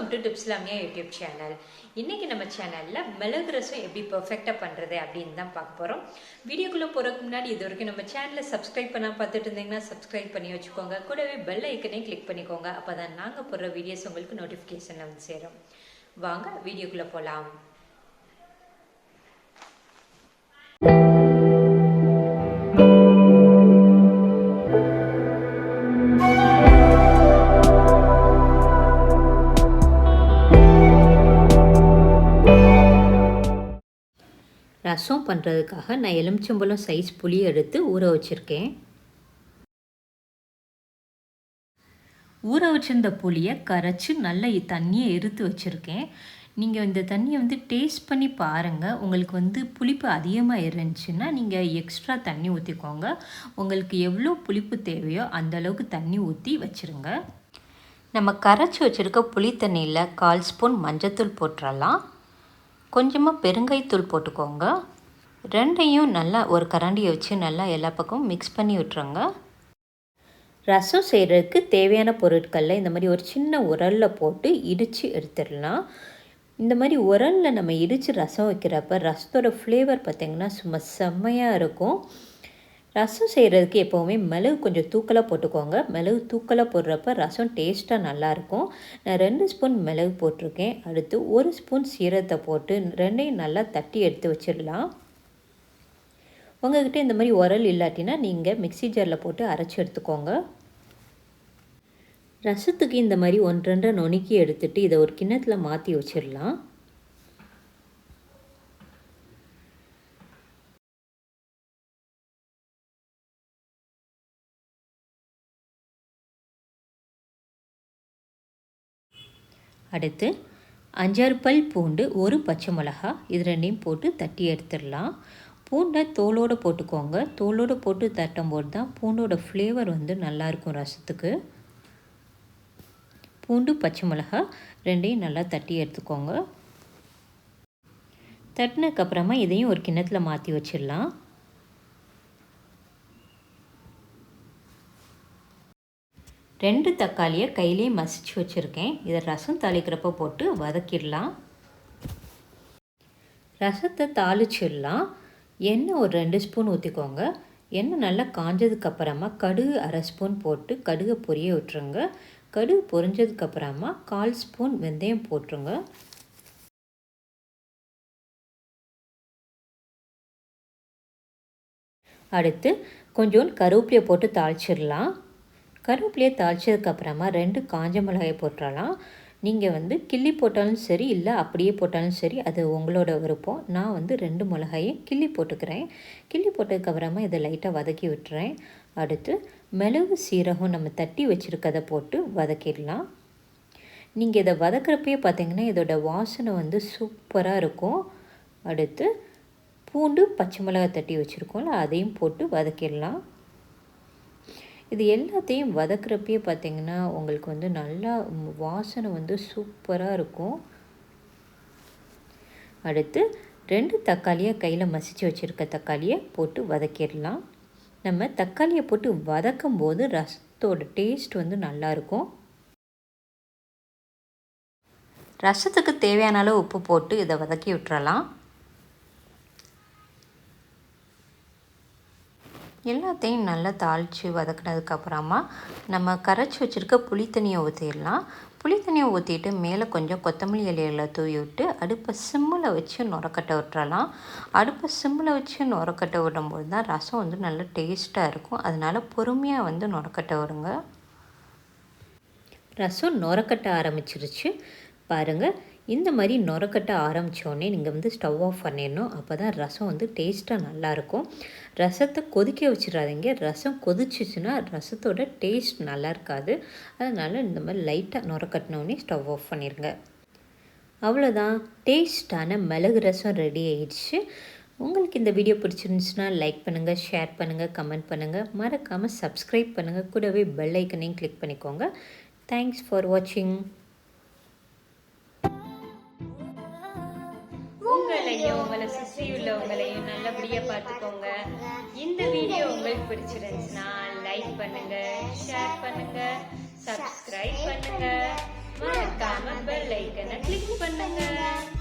Welcome to TipsLavanya YouTube channel. இன்னைக்கு நம்ம சேனலில் மிளகு ரசம் எப்படி பர்ஃபெக்டாக பண்ணுறது அப்படின்னு தான் பார்க்க போகிறோம். வீடியோக்குள்ளே போகிறதுக்கு முன்னாடி இது வரைக்கும் நம்ம சேனலை சப்ஸ்கிரைப் பண்ணால் பார்த்துட்டு இருந்தீங்கன்னா சப்ஸ்கிரைப் பண்ணி வச்சுக்கோங்க. கூடவே பெல் ஐக்கனையும் கிளிக் பண்ணிக்கோங்க. அப்போ தான் நாங்கள் போடுற வீடியோஸ் உங்களுக்கு நோட்டிஃபிகேஷன் வந்து சேரும். வாங்க வீடியோக்குள்ளே போகலாம். ரசம் பண்ணுறதுக்காக நான் எலுமிச்சம்பழம் சைஸ் புளி எடுத்து ஊற வச்சுருக்கேன். ஊற வச்சிருந்த புளியை கரைச்சி நல்ல தண்ணியை எடுத்து வச்சுருக்கேன். நீங்கள் இந்த தண்ணியை டேஸ்ட் பண்ணி பாருங்கள். உங்களுக்கு புளிப்பு அதிகமாக இருந்துச்சுன்னா நீங்கள் எக்ஸ்ட்ரா தண்ணி ஊற்றிக்கோங்க. உங்களுக்கு எவ்வளோ புளிப்பு தேவையோ அந்தளவுக்கு தண்ணி ஊற்றி வச்சுருங்க. நம்ம கரைச்சி வச்சுருக்க புளி தண்ணியில் 1/4 ஸ்பூன் மஞ்சத்தூள் போட்டுடலாம். கொஞ்சமாக பெருங்காயத்தூள் போட்டுக்கோங்க. ரெண்டையும் நல்லா ஒரு கரண்டியை வச்சு நல்லா எல்லா பக்கமும் மிக்ஸ் பண்ணி விட்டுருங்க. ரசம் செய்கிறதுக்கு தேவையான பொருட்களில் இந்த மாதிரி ஒரு சின்ன உரலில் போட்டு இடித்து எடுத்துடலாம். இந்த மாதிரி உரலில் நம்ம இடித்து ரசம் வைக்கிறப்ப ரசத்தோட ஃப்ளேவர் பார்த்திங்கன்னா சும்மா செம்மையாக இருக்கும். ரசம் செய்கிறதுக்கு எப்போவுமே மிளகு கொஞ்சம் தூக்கலாக போட்டுக்கோங்க. மிளகு தூக்கலாக போடுறப்ப ரசம் டேஸ்ட்டாக நல்லாயிருக்கும். நான் 2 ஸ்பூன் மிளகு போட்டிருக்கேன். அடுத்து 1 ஸ்பூன் சீரகத்தை போட்டு ரெண்டையும் நல்லா தட்டி எடுத்து வச்சிடலாம். உங்கள்கிட்ட இந்த மாதிரி உரல் இல்லாட்டினா நீங்கள் மிக்ஸி ஜாரில் போட்டு அரைச்சி எடுத்துக்கோங்க. ரசத்துக்கு இந்த மாதிரி 1-2 நுணுக்கி எடுத்துகிட்டு இதை ஒரு கிண்ணத்தில் மாற்றி வச்சிடலாம். அடுத்து 5-6 பல் பூண்டு, 1 பச்சை மிளகா, இது ரெண்டையும் போட்டு தட்டி எடுத்துடலாம். பூண்டை தோலோடு போட்டுக்கோங்க. தோலோடு போட்டு தட்டும்போது தான் பூண்டோட ஃப்ளேவர் நல்லாயிருக்கும் ரசத்துக்கு. பூண்டு, பச்சை மிளகா ரெண்டையும் நல்லா தட்டி எடுத்துக்கோங்க. தட்டினதுக்கப்புறமா இதையும் ஒரு கிண்ணத்தில் மாற்றி வச்சிடலாம். ரெண்டு தக்காளியை கையிலே மசிச்சு வச்சுருக்கேன். இதை ரசம் தாளிக்கிறப்ப போட்டு வதக்கிடலாம். ரசத்தை தாளிச்சிடலாம். எண்ணெய் ஒரு 2 ஸ்பூன் ஊற்றிக்கோங்க. எண்ணெய் நல்லா காஞ்சதுக்கப்புறமா கடுகு 1/2 ஸ்பூன் போட்டு கடுகை பொரிய விட்டுருங்க. கடுகு பொரிஞ்சதுக்கப்புறமா 1/4 ஸ்பூன் வெந்தயம் போட்டுருங்க. அடுத்து கொஞ்சோண்டு கருவேப்பிலையை போட்டு தாளிச்சிடலாம். கருவேப்பிலையை தாளிச்சதுக்கப்புறமா 2 காஞ்ச மிளகாயை போட்டுடலாம். நீங்கள் கிள்ளி போட்டாலும் சரி, இல்லை அப்படியே போட்டாலும் சரி, அது உங்களோட விருப்பம். நான் 2 மிளகாயை கிள்ளி போட்டுக்கிறேன். கிள்ளி போட்டதுக்கப்புறமா இதை லைட்டாக வதக்கி விட்டுறேன். அடுத்து மிளகு சீரகம் நம்ம தட்டி வச்சுருக்கதை போட்டு வதக்கிடலாம். நீங்கள் இதை வதக்கிறப்பயே பார்த்தீங்கன்னா இதோட வாசனை சூப்பராக இருக்கும். அடுத்து பூண்டு, பச்சை மிளகாய் தட்டி வச்சுருக்கோம்ல, அதையும் போட்டு வதக்கிடலாம். இது எல்லாத்தையும் வதக்கிறப்பயே பார்த்திங்கன்னா உங்களுக்கு நல்லா வாசனை சூப்பராக இருக்கும். அடுத்து 2 தக்காளியை கையில் மசிச்சு வச்சுருக்க தக்காளியை போட்டு வதக்கிடலாம். நம்ம தக்காளியை போட்டு வதக்கும் போது ரசத்தோட டேஸ்ட் நல்லாயிருக்கும். ரசத்துக்கு தேவையான அளவு உப்பு போட்டு இதை வதக்கி விட்டுறலாம். எல்லாத்தையும் நல்லா தாளித்து வதக்கினதுக்கப்புறமா நம்ம கரைச்சி வச்சுருக்க புளி தண்ணியை ஊற்றிடலாம். புளி தண்ணியை ஊற்றிட்டு மேலே கொஞ்சம் கொத்தமல்லி இலைகளை தூவி விட்டு அடுப்பை சிம்மில் வச்சு நுரக்கட்ட விட்டுறலாம். அடுப்பை சிம்மில் வச்சு நுரக்கட்ட விடும்போது தான் ரசம் நல்லா டேஸ்ட்டாக இருக்கும். அதனால் பொறுமையாக நுரக்கட்ட விடுங்க. ரசம் நுரக்கட்ட ஆரம்பிச்சிருச்சு பாருங்கள். இந்த மாதிரி நுரக்கட்ட ஆரம்பித்தோடனே நீங்கள் ஸ்டவ் ஆஃப் பண்ணிடணும். அப்போ தான் ரசம் டேஸ்ட்டாக நல்லாயிருக்கும். ரசத்தை கொதிக்க வச்சிடாதீங்க. ரசம் கொதிச்சிச்சுன்னா ரசத்தோட டேஸ்ட் நல்லா இருக்காது. அதனால் இந்த மாதிரி லைட்டாக நுரக்கட்டினோடனே ஸ்டவ் ஆஃப் பண்ணிடுங்க. அவ்வளோதான், டேஸ்ட்டான மிளகு ரசம் ரெடி ஆயிடுச்சு. உங்களுக்கு இந்த வீடியோ பிடிச்சிருந்துச்சுன்னா லைக் பண்ணுங்கள், ஷேர் பண்ணுங்கள், கமெண்ட் பண்ணுங்கள். மறக்காமல் சப்ஸ்கிரைப் பண்ணுங்கள். கூடவே பெல் ஐக்கனையும் கிளிக் பண்ணிக்கோங்க. தேங்க்ஸ் ஃபார் வாட்சிங். உங்களை சுற்றி உள்ளவங்களையும் நல்லபடியா பார்த்துக்கோங்க. இந்த வீடியோ உங்களுக்கு பிடிச்சிருந்துச்சுன்னா லைக் பண்ணுங்க, ஷேர் பண்ணுங்க, சப்ஸ்கிரைப் பண்ணுங்க. மறக்காம பெல் பெல் ஐக்கனை கிளிக் பண்ணுங்க.